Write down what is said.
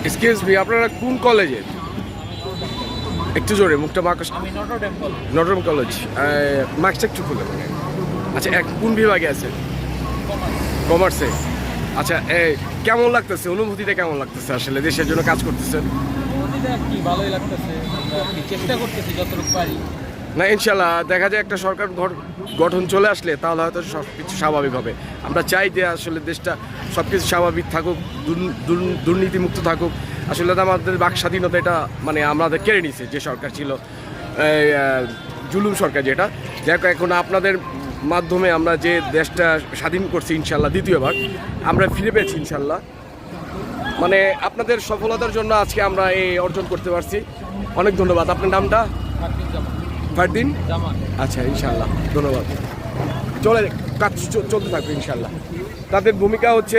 Excuse me, আপনারা কোন কলেজে? একটু জোরে মুখটা বাঁকা। আমি নটরডেম কলেজ। Notre Dame college. মার্কসটা একটু খুলে। আচ্ছা, কোন বিভাগে আছে? কমার্সে। আচ্ছা, কেমন লাগতেছে, অনুভূতিটা কেমন লাগতেছে? আসলে দেশের জন্য কাজ করতেছেন? অনুভূতিটা কি ভালোই লাগতেছে, আমরা আর কি চেষ্টা করতেছি যতটুকু পারি। না, ইনশাল্লাহ দেখা যায় একটা সরকার গঠন চলে আসলে তাহলে হয়তো সব কিছু স্বাভাবিক হবে। আমরা চাই যে আসলে দেশটা সব কিছু স্বাভাবিক থাকুক, দুর্নীতিমুক্ত থাকুক। আসলে তো আমাদের বাক স্বাধীনতা এটা মানে আমাদের কেড়ে নিছে যে সরকার ছিল, জুলুম সরকার যেটা। দেখো এখন আপনাদের মাধ্যমে আমরা যে দেশটা স্বাধীন করছি ইনশাল্লাহ দ্বিতীয়বার আমরা ফিরে পেয়েছি ইনশাল্লাহ। মানে আপনাদের সফলতার জন্য আজকে আমরা এই অর্জন করতে পারছি। অনেক ধন্যবাদ। আপনার নামটা? ফারদিন। আচ্ছা, ইনশাল্লাহ ধন্যবাদ। চলে কাজ চলতে থাকবে ইনশাল্লাহ। তাদের ভূমিকা হচ্ছে